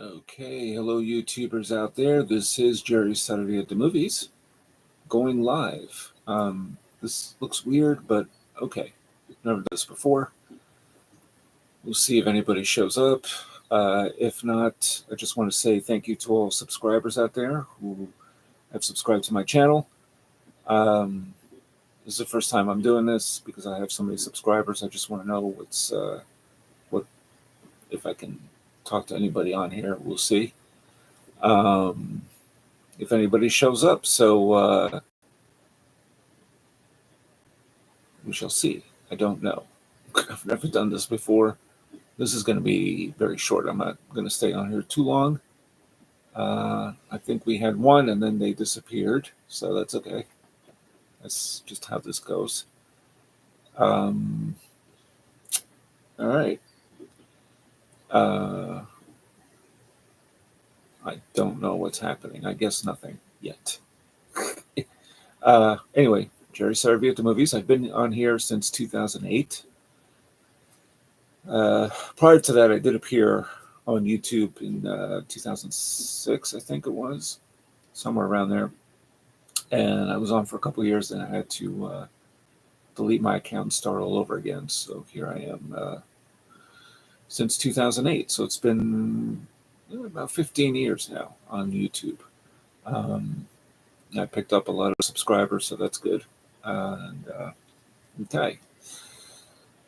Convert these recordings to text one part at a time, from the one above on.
Okay, hello YouTubers out there. This is Jerry Saravia at the movies, going live. This looks weird, but okay. Never done this before. We'll see if anybody shows up. If not, I just want to say thank you to all subscribers out there who have subscribed to my channel. This is the first time I'm doing this because I have so many subscribers. I just want to know what if I can talk to anybody on here. We'll see. If anybody shows up. So we shall see. I don't know. I've never done this before. This is going to be very short. I'm not going to stay on here too long. I think we had one and then they disappeared. So that's okay. That's just how this goes. All right. I don't know what's happening. I guess nothing yet. Anyway, Jerry Saravia at the movies. I've been on here since 2008. Prior to that, I did appear on YouTube in 2006, I think it was, somewhere around there. And I was on for a couple of years, and I had to delete my account and start all over again. So here I am since 2008. So it's been about 15 years now on YouTube. I picked up a lot of subscribers, so that's good. Okay.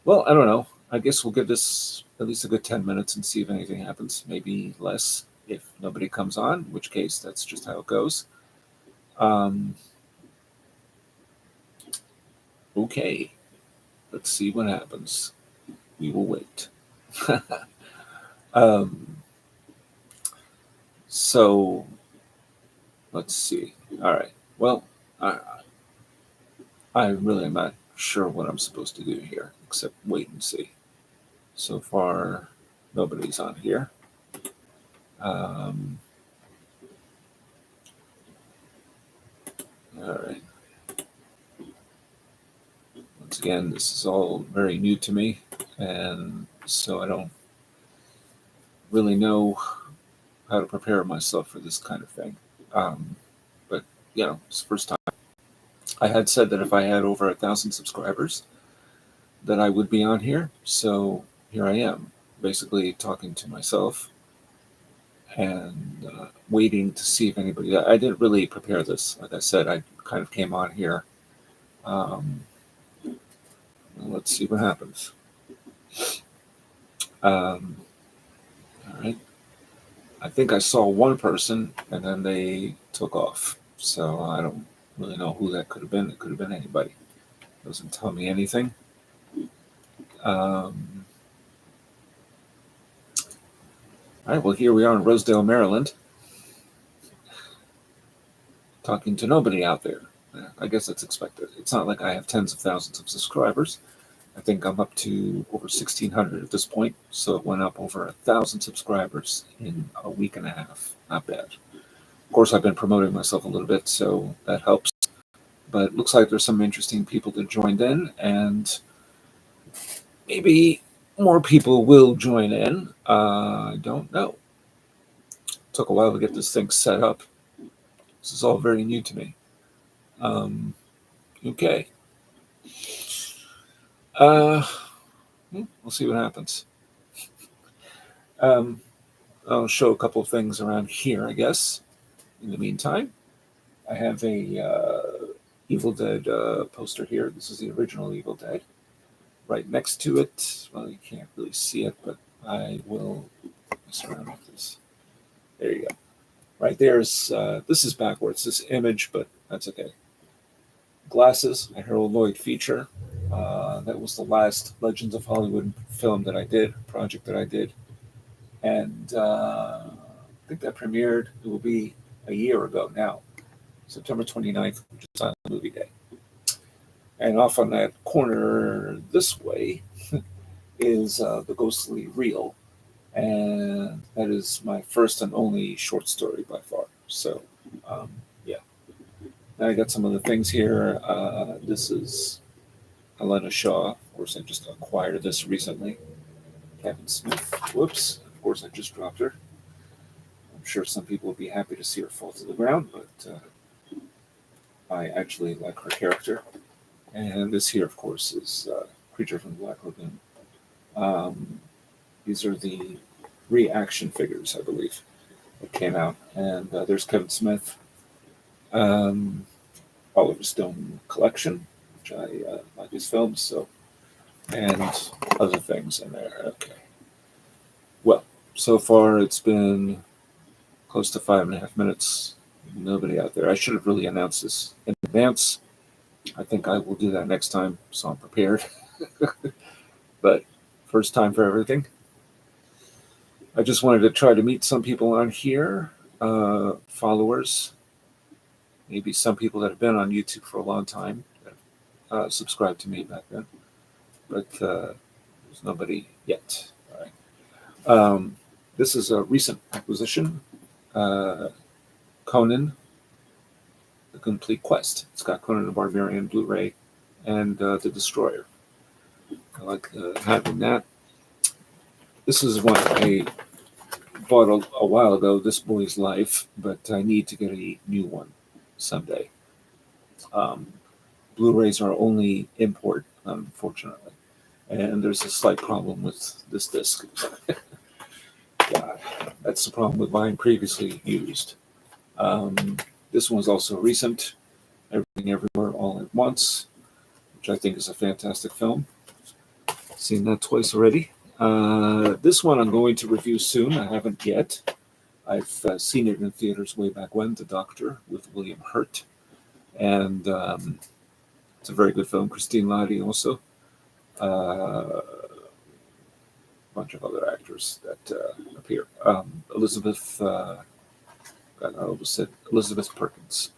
Well, I don't know. I guess we'll give this at least a good 10 minutes and see if anything happens. Maybe less if nobody comes on, in which case that's just how it goes. Okay. Let's see what happens. We will wait. So let's see. All right. Well, I really am not sure what I'm supposed to do here, except wait and see. So far, nobody's on here. All right. Once again, this is all very new to me, and so I don't really know how to prepare myself for this kind of thing. But, it's the first time. I had said that if I had over 1,000 subscribers, that I would be on here. So here I am, basically talking to myself and waiting to see if anybody. I didn't really prepare this. Like I said, I kind of came on here. Let's see what happens. All right. I think I saw one person and then they took off. So I don't really know who that could have been. It could have been anybody. Doesn't tell me anything. All right, well, here we are in Rosedale, Maryland, talking to nobody out there. I guess that's expected. It's not like I have tens of thousands of subscribers. I think I'm up to over 1,600 at this point, so it went up over 1,000 subscribers in a week and a half. Not bad. Of course, I've been promoting myself a little bit, so that helps. But it looks like there's some interesting people that joined in, and maybe more people will join in. I don't know. It took a while to get this thing set up. This is all very new to me. Okay. We'll see what happens. I'll show a couple of things around here, I guess. In the meantime, I have a Evil Dead poster here. This is the original Evil Dead. Right next to it, well, you can't really see it, but I will mess around with this. There you go. Right there's, this is backwards, this image, but that's okay. Glasses, a Harold Lloyd feature. That was the last Legends of Hollywood film that I did, project that I did. And I think that premiered, it will be a year ago now, September 29th, which is Silent Movie Day. And off on that corner this way is The Ghostly Reel. And that is my first and only short story by far. So, yeah. Now I got some other things here. This is Helena Shaw. Of course, I just acquired this recently. Kevin Smith. Whoops. Of course, I just dropped her. sure some people would be happy to see her fall to the ground, but I actually like her character. And this here, of course, is Creature from the Black Lagoon. Um, these are the reaction figures, I believe, that came out. And there's Kevin Smith, Oliver Stone collection, which I like his films, so, and other things in there. Okay. Well, so far it's been close to 5.5 minutes. Nobody out there. I should have really announced this in advance. I think I will do that next time, so I'm prepared. But first time for everything. I just wanted to try to meet some people on here, followers, maybe some people that have been on YouTube for a long time, that subscribed to me back then, but there's nobody yet. All right. This is a recent acquisition, Conan, The Complete Quest. It's got Conan the Barbarian Blu-ray and The Destroyer. I like having that. This is one I bought a while ago, This Boy's Life, but I need to get a new one someday. Blu-rays are only import, unfortunately. And there's a slight problem with this disc. God, that's the problem with buying previously used. This one's also recent, Everything Everywhere All at Once, which I think is a fantastic film. Seen that twice already. This one I'm going to review soon. I haven't yet. I've seen it in theaters way back when, The Doctor with William Hurt. And it's a very good film. Christine Lahti also. A bunch of other actors that appear. Elizabeth Perkins.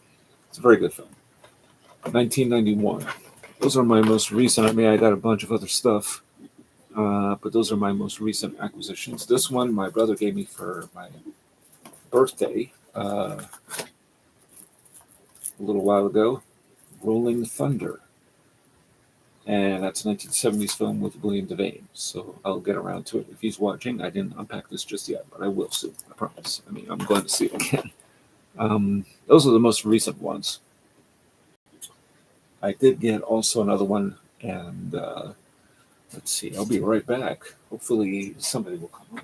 It's a very good film. 1991. Those are my most recent. I mean, I got a bunch of other stuff, but those are my most recent acquisitions. This one my brother gave me for my birthday a little while ago, Rolling Thunder. And that's a 1970s film with William Devane. So I'll get around to it if he's watching. I didn't unpack this just yet, but I will soon, I promise. I mean, I'm going to see it again. Those are the most recent ones. I did get also another one, and let's see, I'll be right back. Hopefully somebody will come on.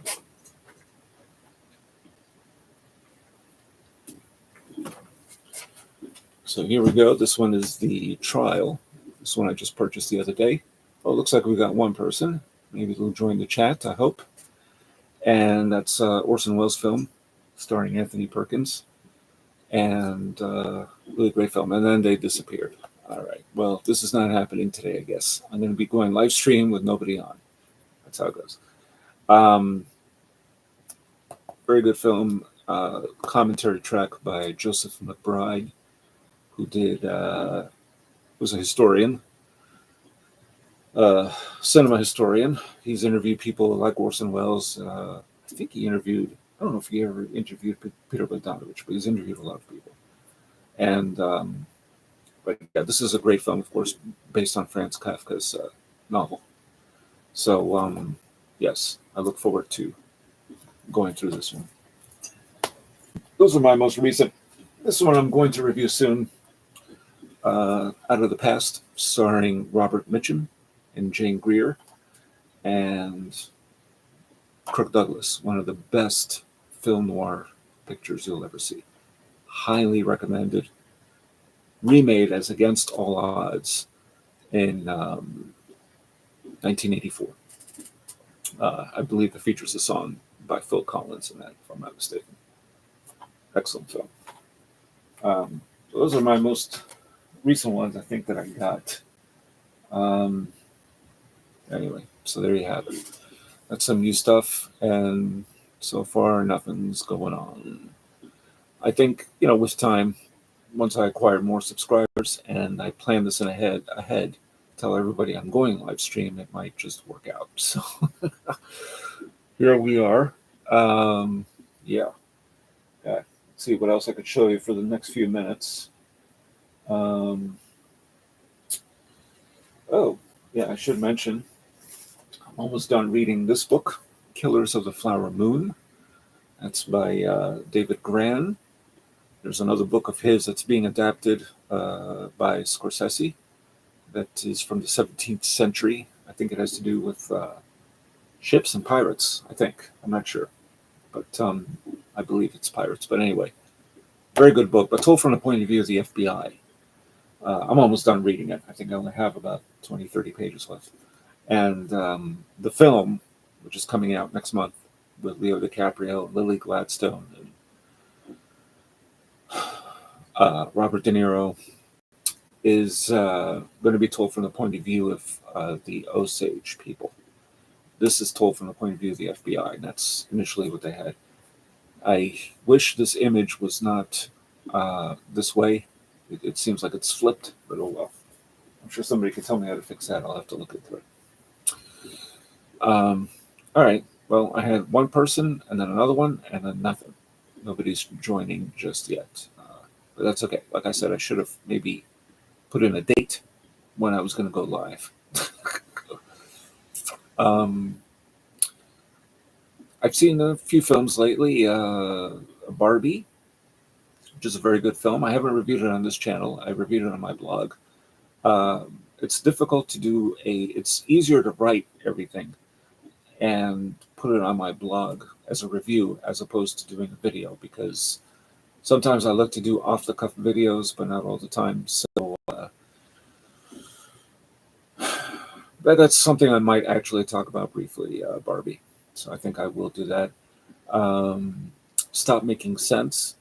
So here we go. This one is The Trial. This one I just purchased the other day. Oh, it looks like we got one person. Maybe they'll join the chat, I hope. And that's Orson Welles' film starring Anthony Perkins. And really great film. And then they disappeared. All right. Well, this is not happening today, I guess. I'm going to be going live stream with nobody on. That's how it goes. Very good film. Commentary track by Joseph McBride, who was a historian, cinema historian. He's interviewed people like Orson Welles. I think he interviewed, I don't know if he ever interviewed Peter Bogdanovich, but he's interviewed a lot of people. And but yeah, this is a great film, of course, based on Franz Kafka's novel. So yes, I look forward to going through this one. Those are my most recent. This one I'm going to review soon. Out of the Past, starring Robert Mitchum and Jane Greer and Kirk Douglas, one of the best film noir pictures you'll ever see. Highly recommended. Remade as Against All Odds in 1984. I believe it features a song by Phil Collins in that, if I'm not mistaken. Excellent film. Those are my most recent ones, I think, that I got. Anyway, so there you have it. That's some new stuff, and so far nothing's going on. I think, with time, once I acquire more subscribers and I plan this in ahead, tell everybody I'm going live stream, it might just work out. So here we are. Yeah. Let's see what else I could show you for the next few minutes. Oh, yeah, I should mention, I'm almost done reading this book, Killers of the Flower Moon. That's by David Gran. There's another book of his that's being adapted by Scorsese that is from the 17th century. I think it has to do with ships and pirates, I think. I'm not sure. But I believe it's pirates. But anyway, very good book, but told from the point of view of the FBI. I'm almost done reading it. I think I only have about 20, 30 pages left. And the film, which is coming out next month with Leo DiCaprio, Lily Gladstone, and Robert De Niro, is going to be told from the point of view of the Osage people. This is told from the point of view of the FBI, and that's initially what they had. I wish this image was not this way. It seems like it's flipped, but oh well. I'm sure somebody can tell me how to fix that. I'll have to look into it. All right. Well, I had one person, and then another one, and then nothing. Nobody's joining just yet. But that's okay. Like I said, I should have maybe put in a date when I was going to go live. I've seen a few films lately. Barbie, which is a very good film. I haven't reviewed it on this channel. I reviewed it on my blog. It's difficult to do it's easier to write everything and put it on my blog as a review as opposed to doing a video, because sometimes I like to do off-the-cuff videos, but not all the time. So that's something I might actually talk about briefly, Barbie. So I think I will do that. Stop Making Sense,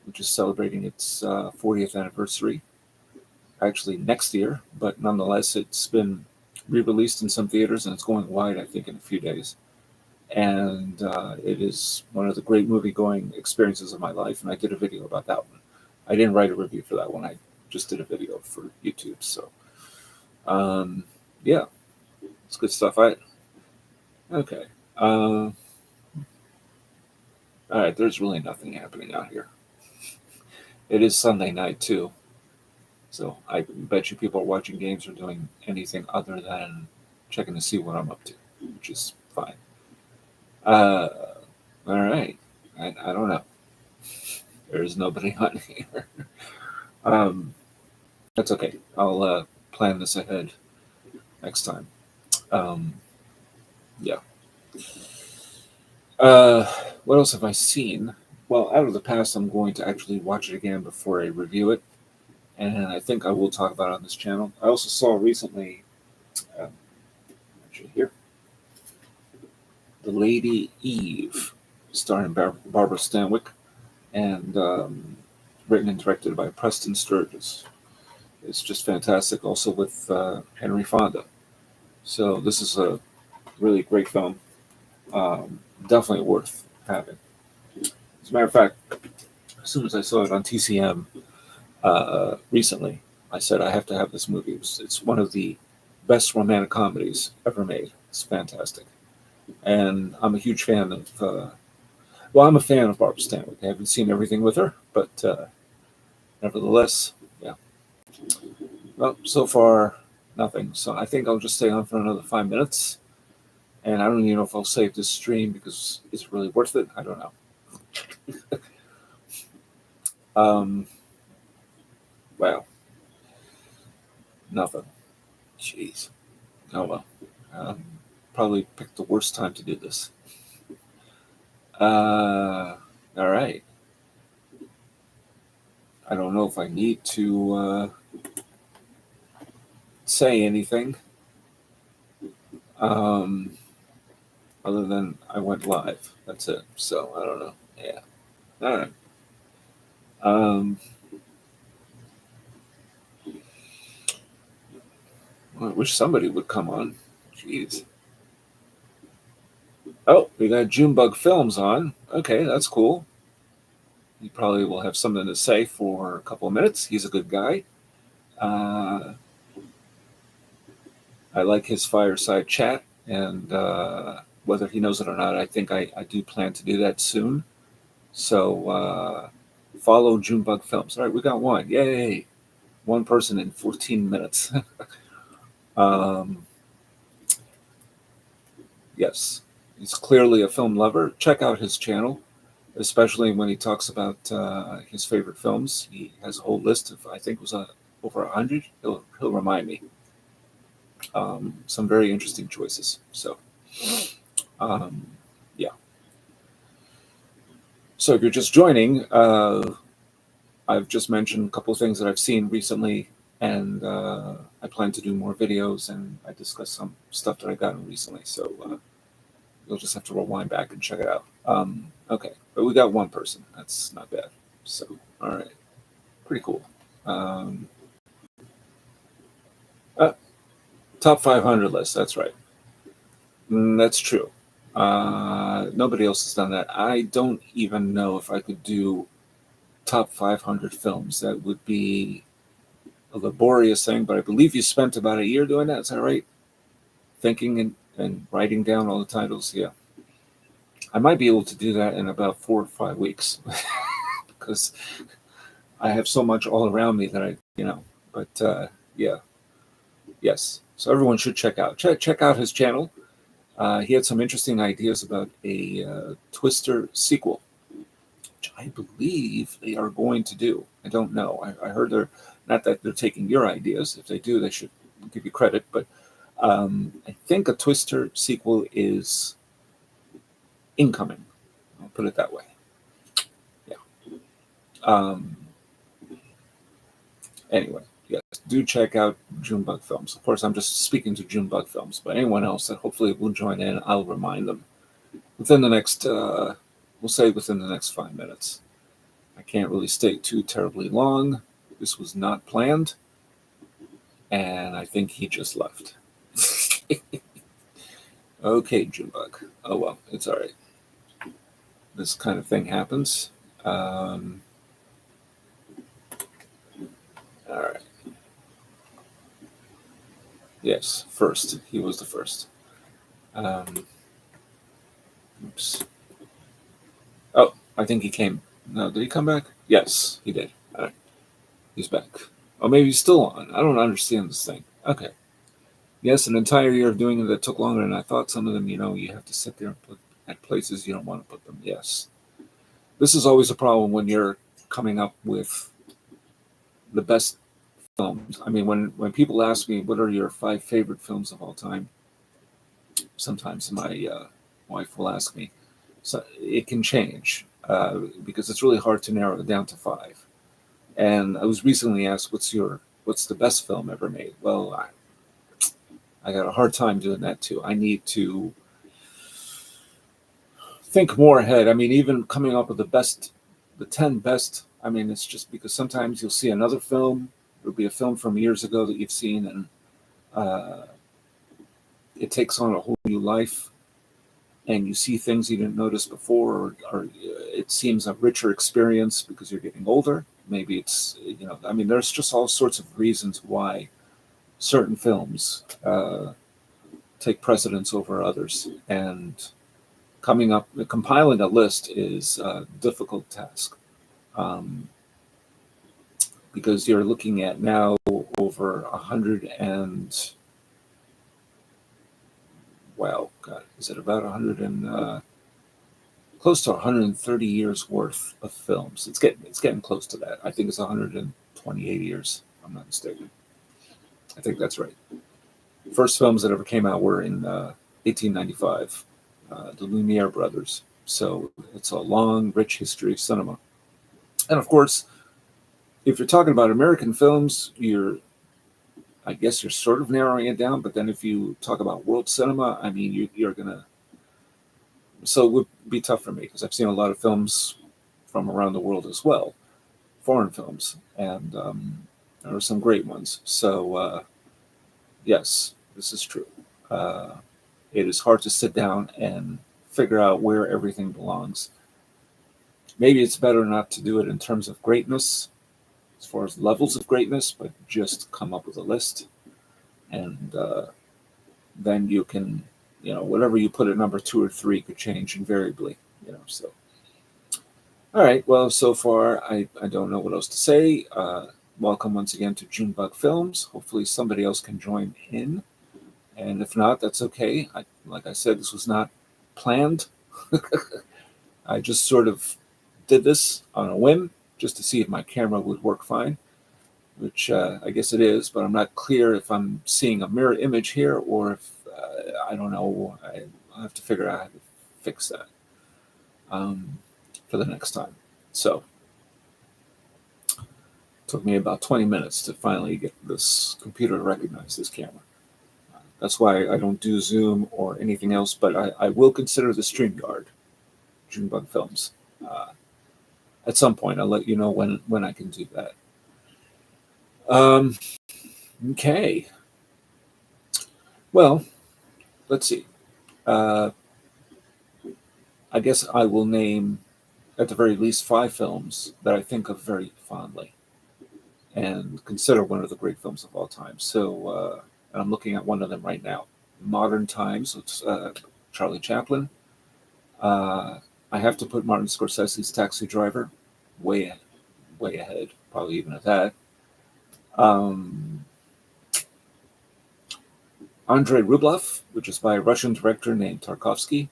which is celebrating its 40th anniversary, actually next year, but nonetheless, it's been re-released in some theaters and it's going wide, I think, in a few days. And it is one of the great movie-going experiences of my life, and I did a video about that one. I didn't write a review for that one. I just did a video for YouTube. So, yeah, it's good stuff. Okay. All right, there's really nothing happening out here. It is Sunday night, too. So I bet you people are watching games or doing anything other than checking to see what I'm up to, which is fine. All right. I don't know. There's nobody on here. That's okay. I'll plan this ahead next time. Yeah. What else have I seen? Well, out of the past, I'm going to actually watch it again before I review it. And I think I will talk about it on this channel. I also saw recently, actually here, The Lady Eve, starring Barbara Stanwyck, and written and directed by Preston Sturges. It's just fantastic, also with Henry Fonda. So this is a really great film. Definitely worth having. As a matter of fact, as soon as I saw it on TCM recently, I said I have to have this movie. It's one of the best romantic comedies ever made. It's fantastic. And I'm a huge fan of, I'm a fan of Barbara Stanwyck. I haven't seen everything with her, but nevertheless, yeah. Well, so far, nothing. So I think I'll just stay on for another 5 minutes. And I don't even know if I'll save this stream because it's really worth it. I don't know. Wow. Nothing. Jeez. Oh well. Probably picked the worst time to do this. All right. I don't know if I need to say anything other than I went live. That's it. So I don't know. Yeah. All right. I wish somebody would come on. Jeez. Oh, we got Junebug Films on. Okay, that's cool. He probably will have something to say for a couple of minutes. He's a good guy. I like his fireside chat, and whether he knows it or not, I think I do plan to do that soon. So follow Junebug Films. All right, we got one. Yay! One person in 14 minutes. Yes, he's clearly a film lover. Check out his channel. especially when he talks about his favorite films. He has a whole list of, I think it was over 100. He'll remind me. Some very interesting choices. So, um, yeah. So if you're just joining, I've just mentioned a couple of things that I've seen recently, and I plan to do more videos, and I discuss some stuff that I got recently. So you'll just have to rewind back and check it out. Okay, but we got one person. That's not bad. So, all right, pretty cool. Um, uh, Top 500 list. That's right. That's true. Nobody else has done that. I don't even know if I could do top 500 films. That would be a laborious thing, but I believe you spent about a year doing that. Is that right? Thinking and writing down all the titles. Yeah. I might be able to do that in about 4 or 5 weeks because I have so much all around me that but yeah, yes. So everyone should check out his channel. He had some interesting ideas about a Twister sequel, which I believe they are going to do. I don't know. I heard they're not that they're taking your ideas. If they do, they should give you credit. But I think a Twister sequel is incoming. I'll put it that way. Yeah. Anyway, yes, do check out Junebug Films. Of course, I'm just speaking to Junebug Films, but anyone else that hopefully will join in, I'll remind them within the next, we'll say within the next 5 minutes. I can't really stay too terribly long. This was not planned, and I think he just left. Okay, Junebug. Oh well, it's all right. This kind of thing happens. All right. Yes, first. He was the first. Oops. Oh, I think he came. No, did he come back? Yes, he did. All right. He's back. Oh, maybe he's still on. I don't understand this thing. Okay. Yes, an entire year of doing it that took longer than I thought. Some of them, you have to sit there and put at places you don't want to put them. Yes. This is always a problem when you're coming up with the best films. I mean, when people ask me what are your 5 favorite films of all time, sometimes my wife will ask me. So it can change because it's really hard to narrow it down to 5. And I was recently asked, "What's the best film ever made?" Well, I got a hard time doing that too. I need to think more ahead. I mean, even coming up with the 10 best. I mean, it's just because sometimes you'll see another film. It'll be a film from years ago that you've seen, and it takes on a whole new life, and you see things you didn't notice before, or it seems a richer experience because you're getting older. Maybe it's, I mean, there's just all sorts of reasons why certain films take precedence over others, and compiling a list is a difficult task because you're looking at now over 100 and, well, God, is it about 100 and close to 130 years worth of films? It's getting close to that. I think it's 128 years, if I'm not mistaken. I think that's right. First films that ever came out were in 1895, the Lumiere brothers. So it's a long, rich history of cinema. And of course, if you're talking about American films, I guess you're sort of narrowing it down. But then if you talk about world cinema, I mean, you're gonna. So it would be tough for me because I've seen a lot of films from around the world as well, foreign films, and there are some great ones. So yes, this is true. It is hard to sit down and figure out where everything belongs. Maybe it's better not to do it in terms of greatness, as far as levels of greatness, but just come up with a list, and then you can, whatever you put at number 2 or 3 could change invariably. So all right. Well, so far I don't know what else to say. Welcome once again to Junebug Films. Hopefully somebody else can join in. And if not, that's okay. Like I said, this was not planned. I just sort of did this on a whim just to see if my camera would work fine, which I guess it is, but I'm not clear if I'm seeing a mirror image here or if, I don't know, I'll have to figure out how to fix that for the next time. So it took me about 20 minutes to finally get this computer to recognize this camera. That's why I don't do Zoom or anything else, but I will consider the StreamYard, Junebug Films. At some point, I'll let you know when I can do that. Okay. Well, let's see. I guess I will name, at the very least, 5 films that I think of very fondly and consider one of the great films of all time. So I'm looking at one of them right now. Modern Times, with Charlie Chaplin. I have to put Martin Scorsese's Taxi Driver way ahead, probably even at that. Andrei Rublev, which is by a Russian director named Tarkovsky.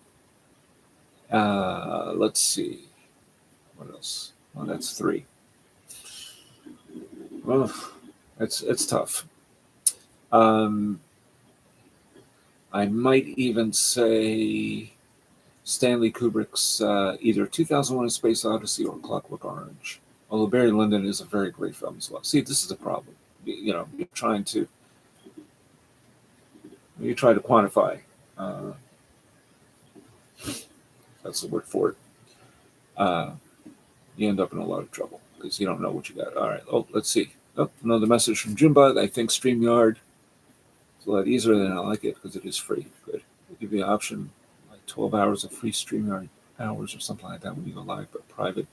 Let's see. What else? Well, that's 3. Well, it's tough. I might even say Stanley Kubrick's either 2001: A Space Odyssey or Clockwork Orange. Although Barry Lyndon is a very great film as well. See, this is the problem. You're try to quantify. That's the word for it. You end up in a lot of trouble because you don't know what you got. All right. Oh, let's see. Oh, another message from Junebug. I think StreamYard is a lot easier than I like it because it is free. Good. They give you the option, like 12 hours of free StreamYard hours or something like that when you go live, but private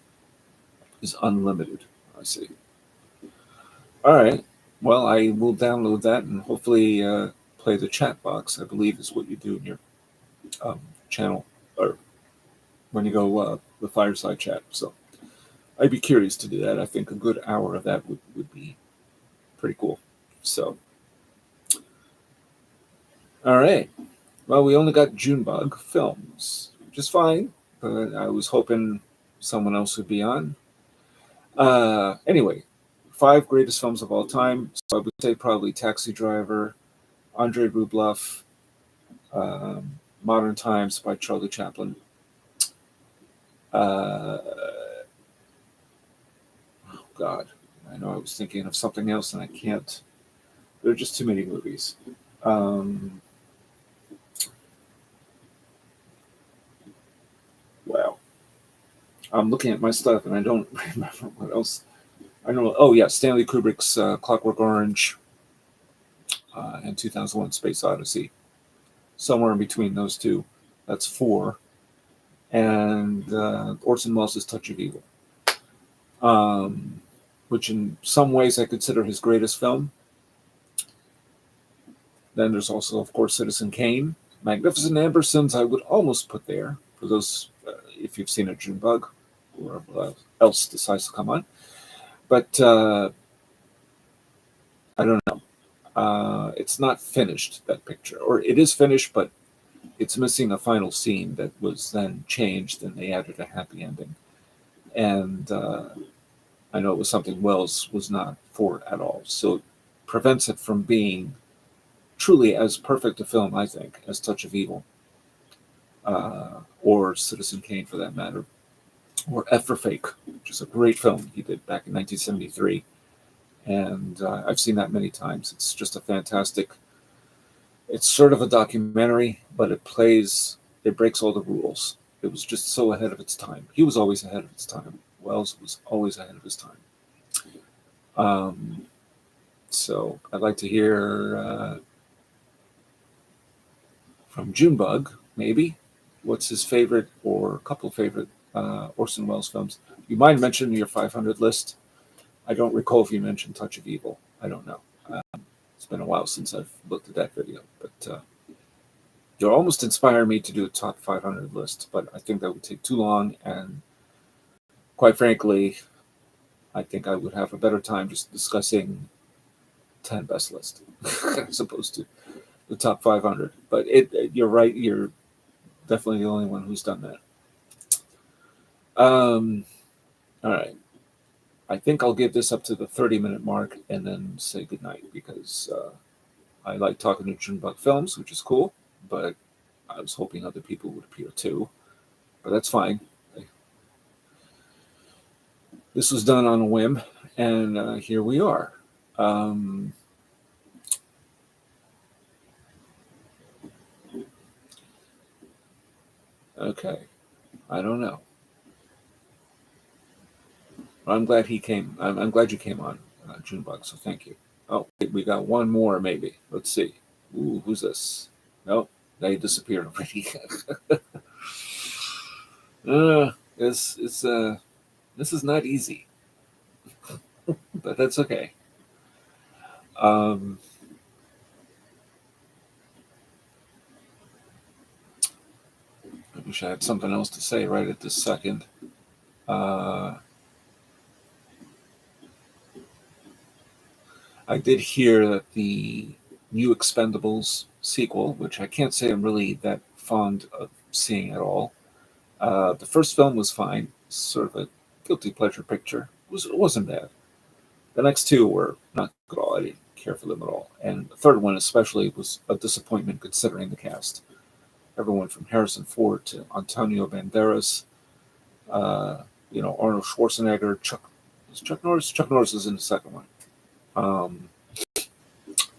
is unlimited. I see. All right. Well, I will download that and hopefully play the chat box, I believe is what you do in your channel or when you go the fireside chat. So I'd be curious to do that. I think a good hour of that would be pretty cool. So, all right. Well, we only got Junebug Films, which is fine, but I was hoping someone else would be on. Anyway, 5 greatest films of all time. So I would say probably Taxi Driver, Andrei Rublev, Modern Times by Charlie Chaplin. Oh, God. I know I was thinking of something else and I can't. There are just too many movies. Wow. I'm looking at my stuff and I don't remember what else. I know. Oh, yeah. Stanley Kubrick's Clockwork Orange and 2001: Space Odyssey. Somewhere in between those two. That's 4. And Orson Welles' Touch of Evil, which in some ways I consider his greatest film. Then there's also, of course, Citizen Kane. Magnificent Ambersons I would almost put there, for those, if you've seen a Junebug, or whoever else decides to come on. But I don't know. It's not finished, that picture. Or it is finished, but it's missing a final scene that was then changed and they added a happy ending. And I know it was something Wells was not for at all. So it prevents it from being truly as perfect a film, I think, as Touch of Evil, or Citizen Kane for that matter, or F for Fake, which is a great film he did back in 1973. And I've seen that many times. It's just a fantastic, it's sort of a documentary, but it breaks all the rules. It was just so ahead of its time. He was always ahead of its time. Wells was always ahead of his time. So I'd like to hear from Junebug, maybe, what's his favorite or a couple of favorite Orson Welles films. You mind mentioning your 500 list? I don't recall if you mentioned Touch of Evil. I don't know. It's been a while since I've looked at that video, but you're almost inspiring me to do a top 500 list, but I think that would take too long, and quite frankly, I think I would have a better time just discussing 10 best list as opposed to the top 500. But you're right. You're definitely the only one who's done that. All right. I think I'll give this up to the 30-minute mark and then say goodnight because I like talking to Junebug Films, which is cool, but I was hoping other people would appear too. But that's fine. This was done on a whim, and here we are. Okay. I don't know. I'm glad he came. I'm glad you came on, Junebug, so thank you. Oh, we got one more, maybe. Let's see. Ooh, who's this? Nope, they disappeared already. This is not easy, but that's okay. Um, I wish I had something else to say right at this second. I did hear that the new Expendables sequel, which I can't say I'm really that fond of seeing at all. The first film was fine, sort of a guilty pleasure picture. It wasn't bad. The next two were not good at all. I didn't care for them at all. And the third one, especially, was a disappointment considering the cast. Everyone from Harrison Ford to Antonio Banderas, Arnold Schwarzenegger, Chuck Norris. Chuck Norris is in the second one.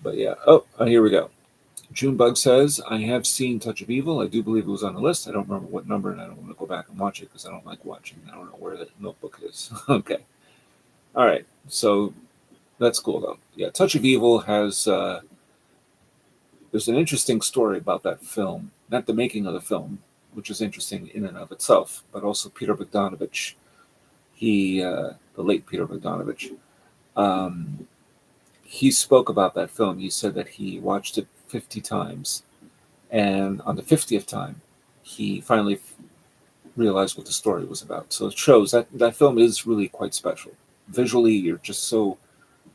But yeah. Oh, here we go. Junebug says, I have seen Touch of Evil. I do believe it was on the list. I don't remember what number, and I don't want to go back and watch it because I don't like watching. I don't know where the notebook is. Okay. All right. So that's cool, though. Yeah, Touch of Evil has... there's an interesting story about that film. Not the making of the film, which is interesting in and of itself, but also Peter Bogdanovich. The late Peter Bogdanovich, he spoke about that film. He said that he watched it 50 times, and on the 50th time, he finally realized what the story was about. So it shows that that film is really quite special. Visually, you're just so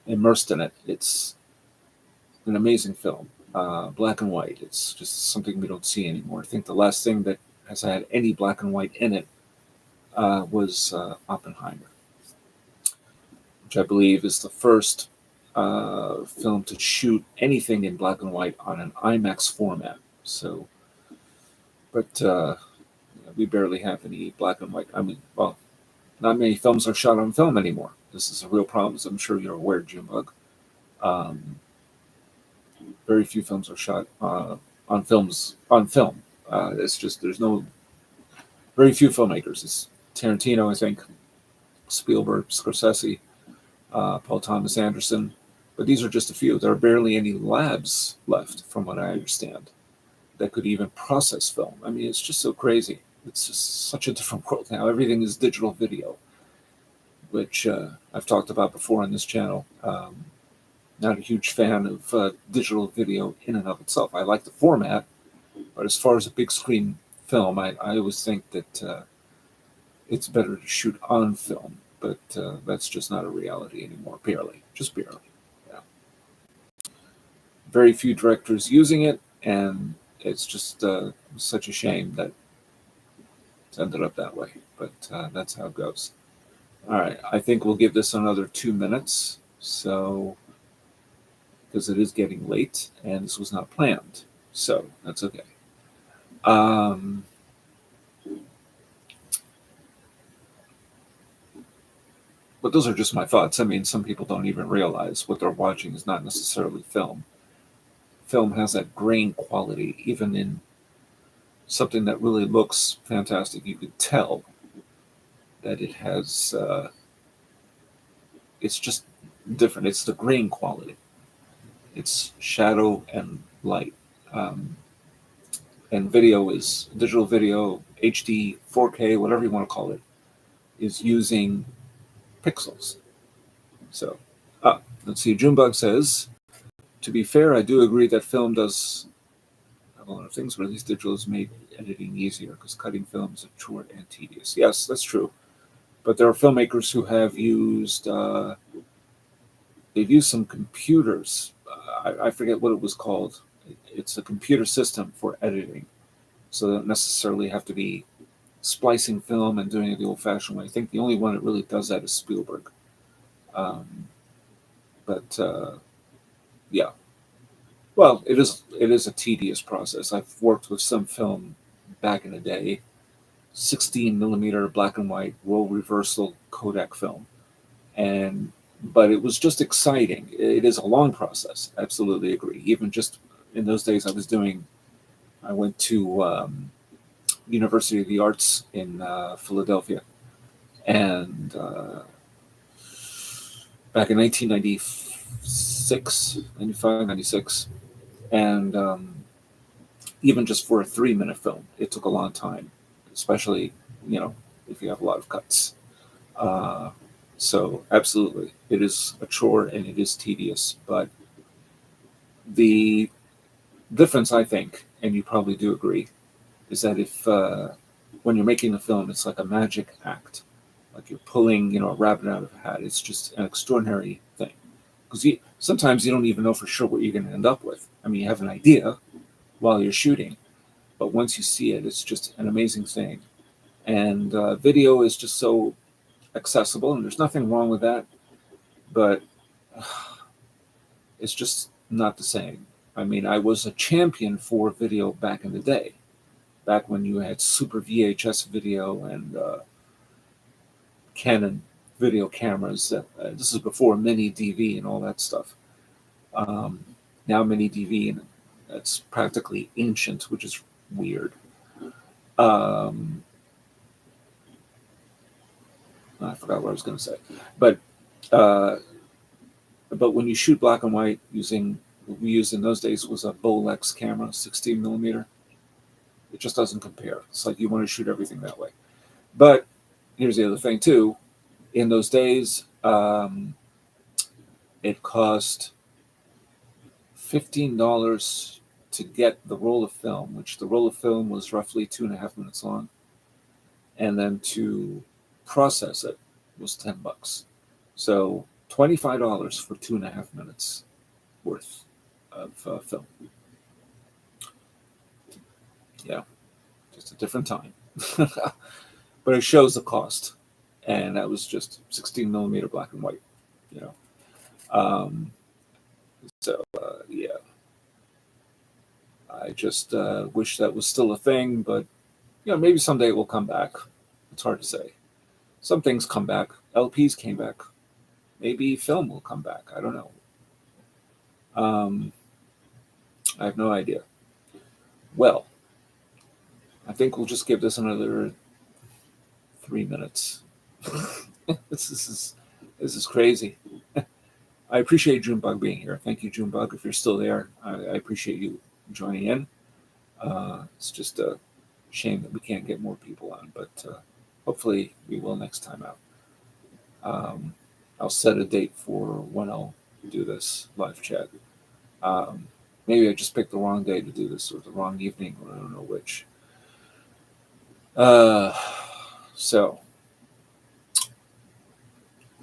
immersed in it. It's an amazing film. Black and white. It's just something we don't see anymore. I think the last thing that has had any black and white in it was Oppenheimer, which I believe is the first film to shoot anything in black and white on an IMAX format. So, but we barely have any black and white. I mean, well, not many films are shot on film anymore. This is a real problem, as I'm sure you're aware, Junebug. Very few films are shot on film. It's just there's no very few filmmakers. It's Tarantino, I think, Spielberg, Scorsese, Paul Thomas Anderson, but these are just a few. There are barely any labs left, from what I understand, that could even process film. I mean, it's just so crazy. It's just such a different world now. Everything is digital video, which I've talked about before on this channel. Not a huge fan of digital video in and of itself. I like the format, but as far as a big screen film, I always think that it's better to shoot on film. But that's just not a reality anymore. Just barely. Yeah. Very few directors using it, and it's just such a shame that it's ended up that way. But that's how it goes. All right, I think we'll give this another 2 minutes. So, because it is getting late, and this was not planned, so that's okay. But those are just my thoughts. I mean, some people don't even realize what they're watching is not necessarily film. Film has that grain quality, even in something that really looks fantastic. You could tell that it has, it's just different. It's the grain quality. It's shadow and light. And video is digital video, HD, 4K, whatever you want to call it, is using pixels. So, let's see. Junebug says, to be fair, I do agree that film does have a lot of things, but at least digital has made editing easier because cutting films are short and tedious. Yes, that's true. But there are filmmakers who have used, they've used some computers. I forget what it was called. It's a computer system for editing. So they don't necessarily have to be splicing film and doing it the old-fashioned way. I think the only one that really does that is Spielberg. But yeah, well, it is a tedious process. I've worked with some film back in the day, 16 millimeter black and white roll reversal Kodak film, and but it was just exciting. It is a long process. Absolutely agree. Even just in those days, I went to University of the Arts in Philadelphia, and back in 1996, 95, 96, and even just for a 3-minute film, it took a long time, especially if you have a lot of cuts. So absolutely, it is a chore and it is tedious, but the difference, I think, and you probably do agree, is that if when you're making a film, it's like a magic act, like you're pulling, a rabbit out of a hat. It's just an extraordinary thing, because sometimes you don't even know for sure what you're going to end up with. I mean, you have an idea while you're shooting, but once you see it, it's just an amazing thing. And video is just so accessible, and there's nothing wrong with that, but it's just not the same. I mean, I was a champion for video back in the day, back when you had Super VHS video and Canon video cameras. This is before Mini DV and all that stuff. Now Mini DV, and that's practically ancient, which is weird. I forgot what I was going to say, but when you shoot black and white using what we used in those days was a Bolex camera, 16 millimeter. It just doesn't compare. It's like you want to shoot everything that way. But here's the other thing too. In those days, it cost $15 to get the roll of film, which the roll of film was roughly 2.5 minutes long, and then to process it was $10. So $25 for 2.5 minutes worth of film. Yeah, just a different time. But it shows the cost. And that was just 16 millimeter black and white, yeah. I just wish that was still a thing, but maybe someday it will come back. It's hard to say. Some things come back. LPs came back. Maybe film will come back. I don't know. I have no idea. Well, I think we'll just give this another 3 minutes. This is crazy. I appreciate Junebug being here. Thank you, Junebug. If you're still there, I appreciate you joining in. It's just a shame that we can't get more people on, but hopefully we will next time out. I'll set a date for when I'll do this live chat. Maybe I just picked the wrong day to do this, or the wrong evening, or I don't know which. So,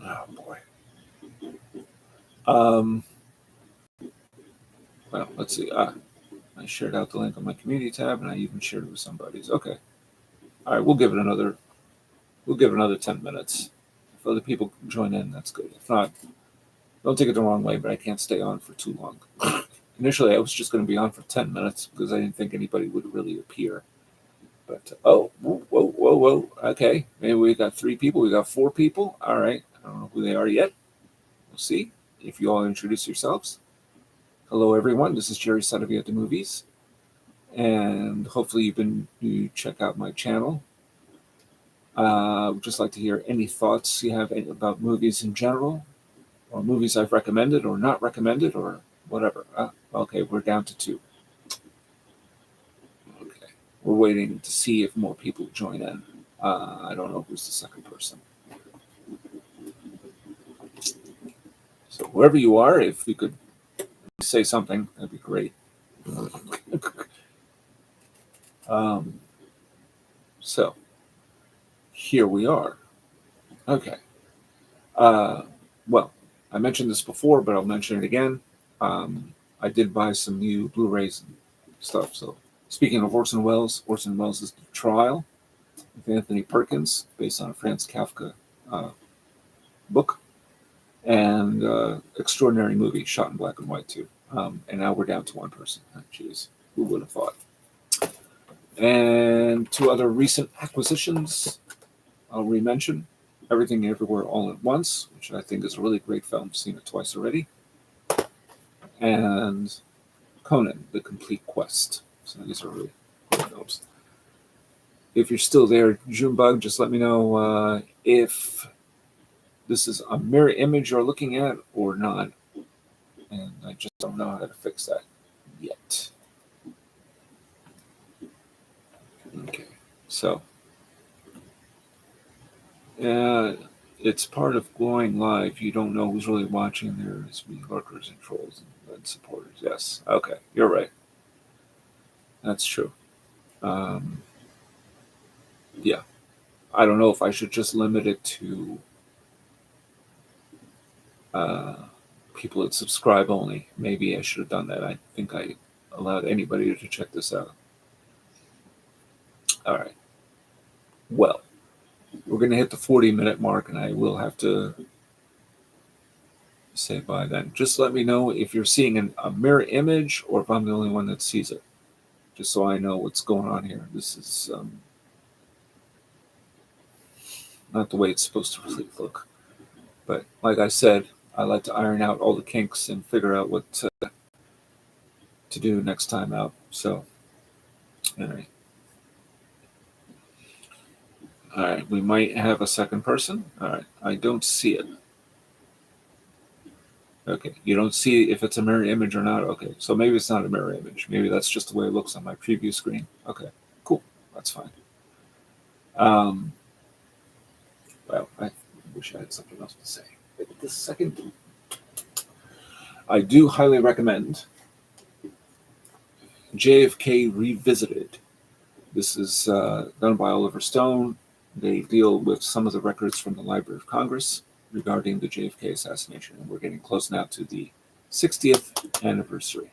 oh boy. Well, let's see. I shared out the link on my community tab, and I even shared it with somebody's. Okay. All right, we'll give it another 10 minutes. If other people join in, that's good. If not, don't take it the wrong way, but I can't stay on for too long. Initially, I was just going to be on for 10 minutes because I didn't think anybody would really appear. But, whoa. Okay, maybe we got 3 people. We got 4 people. All right. I don't know who they are yet. We'll see if you all introduce yourselves. Hello, everyone. This is Jerry Saravia at the Movies. And hopefully you check out my channel. Would just like to hear any thoughts you have about movies in general, or movies I've recommended or not recommended, or whatever. Okay, we're down to 2. Okay, we're waiting to see if more people join in. I don't know who's the second person. So whoever you are, if you could say something, that'd be great. So here we are. Okay. Well, I mentioned this before, but I'll mention it again. I did buy some new Blu-rays and stuff. So speaking of Orson Welles is The Trial. with Anthony Perkins, based on a Franz Kafka book, and extraordinary movie, shot in black and white too. And now we're down to one person. Jeez, who would have thought? And two other recent acquisitions I'll re-mention. Everything Everywhere All at Once, which I think is a really great film. Seen it twice already. And Conan, The Complete Quest. So these are really good films. If you're still there, Junebug, just let me know if this is a mirror image you're looking at or not. And I just don't know how to fix that yet. Okay, so it's part of going live. You don't know who's really watching. There's lurkers and trolls and supporters. Yes, okay, you're right. That's true. Yeah, I don't know if I should just limit it to people that subscribe only. Maybe I should have done that. I think I allowed anybody to check this out. All right. Well, we're going to hit the 40-minute mark, and I will have to say bye then. Just let me know if you're seeing a mirror image or if I'm the only one that sees it, just so I know what's going on here. This is not the way it's supposed to really look. But like I said, I like to iron out all the kinks and figure out what to do next time out. So, anyway. All right, we might have a second person. All right, I don't see it. Okay, you don't see if it's a mirror image or not. Okay, so maybe it's not a mirror image. Maybe that's just the way it looks on my preview screen. Okay, cool, that's fine. Well, I wish I had something else to say. Wait a second. I do highly recommend JFK Revisited. This is done by Oliver Stone. They deal with some of the records from the Library of Congress regarding the JFK assassination. And we're getting close now to the 60th anniversary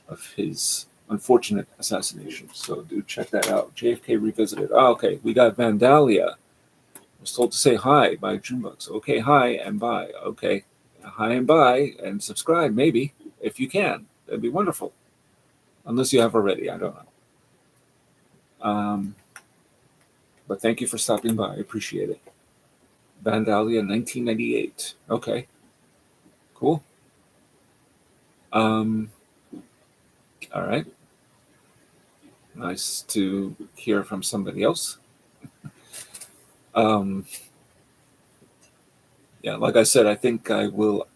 of his unfortunate assassination. So do check that out. JFK Revisited. Oh, okay, we got Vandalia. I was told to say hi by Junebug. Okay, hi and bye. Okay, hi and bye, and subscribe maybe, if you can. That'd be wonderful. Unless you have already, I don't know. But thank you for stopping by. I appreciate it. Vandalia 1998. Okay. Cool. All right. Nice to hear from somebody else. Yeah, like I said, I think I will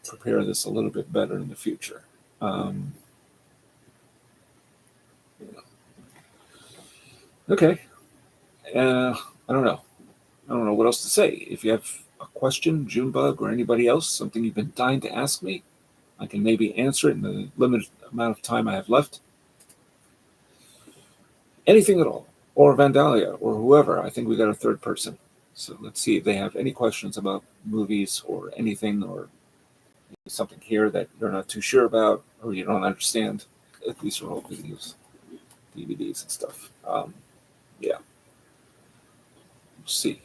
prepare this a little bit better in the future. Okay. I don't know. I don't know what else to say. If you have a question, Junebug, or anybody else, something you've been dying to ask me, I can maybe answer it in the limited amount of time I have left. Anything at all. Or Vandalia, or whoever. I think we got a third person. So let's see if they have any questions about movies or anything, or something here that you're not too sure about, or you don't understand. These are all videos, DVDs and stuff. Yeah. We'll see.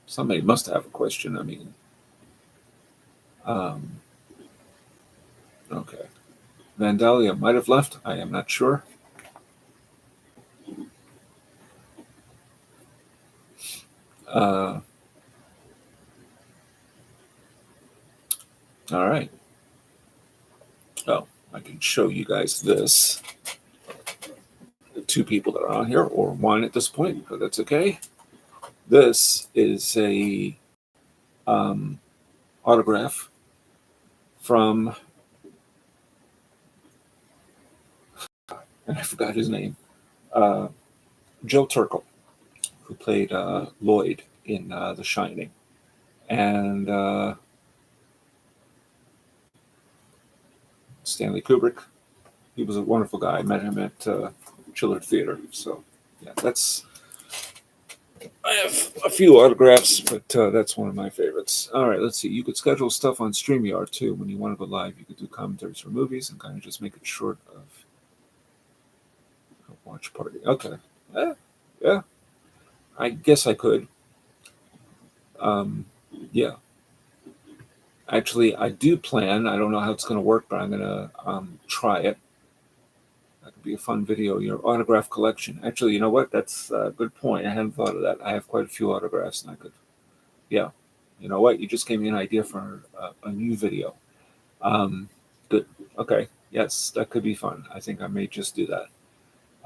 Somebody must have a question. I mean, okay. Vandalia might have left. I am not sure. All right. Oh, I can show you guys this. The two people that are on here, or one at this point, but that's okay. This is a autograph from, and I forgot his name, Joe Turkel, who played Lloyd in The Shining. And Stanley Kubrick. He was a wonderful guy. I met him at Chillard Theater. So, yeah, that's. I have a few autographs, but that's one of my favorites. All right, let's see. You could schedule stuff on StreamYard too. When you want to go live, you could do commentaries for movies and kind of just make it short of Watch party. Okay. Yeah. I guess I could. Yeah. Actually, I do plan. I don't know how it's going to work, but I'm going to try it. That could be a fun video. Your autograph collection. Actually, you know what? That's a good point. I hadn't thought of that. I have quite a few autographs, and I could. Yeah. You know what? You just gave me an idea for a new video. Good. Okay. Yes, that could be fun. I think I may just do that.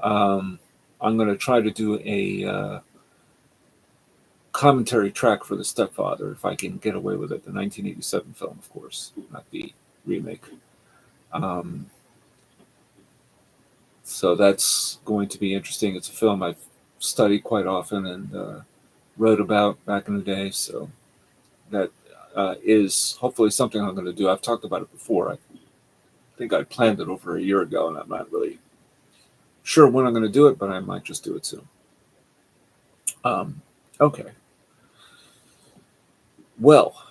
I'm going to try to do a commentary track for The Stepfather, if I can get away with it. The 1987 film, of course, not the remake. So that's going to be interesting. It's a film I've studied quite often and wrote about back in the day. So that is hopefully something I'm going to do. I've talked about it before. I think I planned it over a year ago, and I'm not really sure when I'm going to do it, but I might just do it soon. Okay. Well,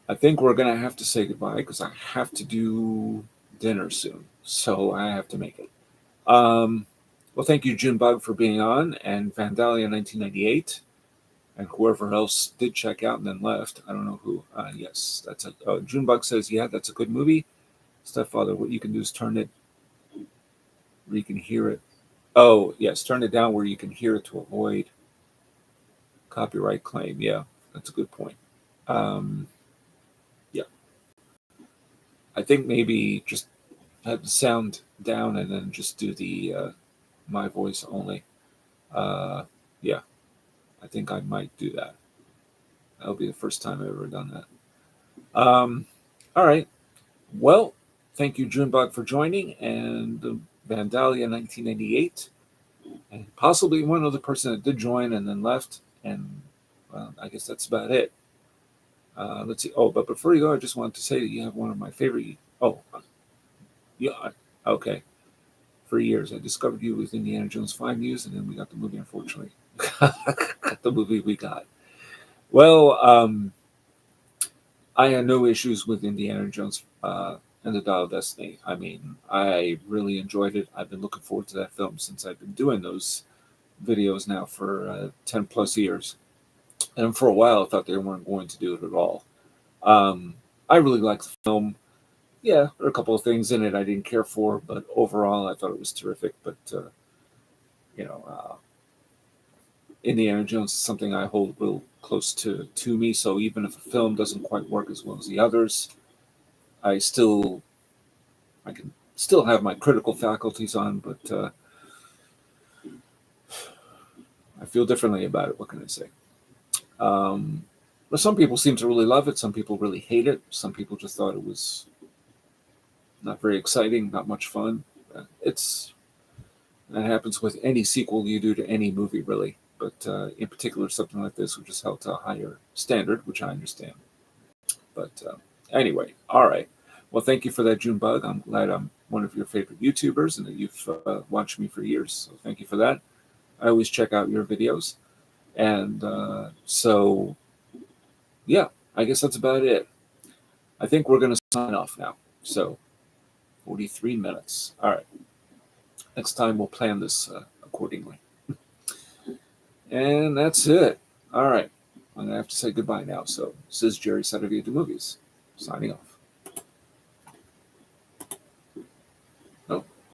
I think we're going to have to say goodbye because I have to do dinner soon. So I have to make it. Well, thank you, Junebug, for being on, and Vandalia 1998, and whoever else did check out and then left. I don't know who. Yes, that's a. Junebug says, yeah, that's a good movie. Stepfather, what you can do is turn it where you can hear it. Oh, yes, turn it down where you can hear it to avoid copyright claim. Yeah, that's a good point. Yeah. I think maybe just have the sound down and then just do the my voice only. Yeah, I think I might do that. That'll be the first time I've ever done that. All right. Well, thank you, Junebug, for joining, and Vandalia 1988, and possibly one other person that did join and then left. And well, I guess that's about it. Let's see. Oh, but before you go, I just wanted to say that you have one of my favorite. Oh, yeah. Okay. For years, I discovered you with Indiana Jones 5 News, and then we got the movie, unfortunately. Got the movie we got. Well, I had no issues with Indiana Jones and the Dial of Destiny. I mean, I really enjoyed it. I've been looking forward to that film since I've been doing those videos now for 10 plus years. And for a while, I thought they weren't going to do it at all. I really liked the film. Yeah, there are a couple of things in it I didn't care for, but overall, I thought it was terrific. But, you know, Indiana Jones is something I hold real close to me. So even if a film doesn't quite work as well as the others, I can still have my critical faculties on, but I feel differently about it. What can I say? But some people seem to really love it. Some people really hate it. Some people just thought it was not very exciting, not much fun. That happens with any sequel you do to any movie, really. But in particular, something like this, which is held to a higher standard, which I understand. But anyway, all right. Well, thank you for that, Junebug. I'm glad I'm one of your favorite YouTubers and that you've watched me for years. So thank you for that. I always check out your videos. And so, yeah, I guess that's about it. I think we're going to sign off now. So 43 minutes. All right. Next time we'll plan this accordingly. And that's it. All right. I'm going to have to say goodbye now. So this is Jerry Saravia to Movies, signing off.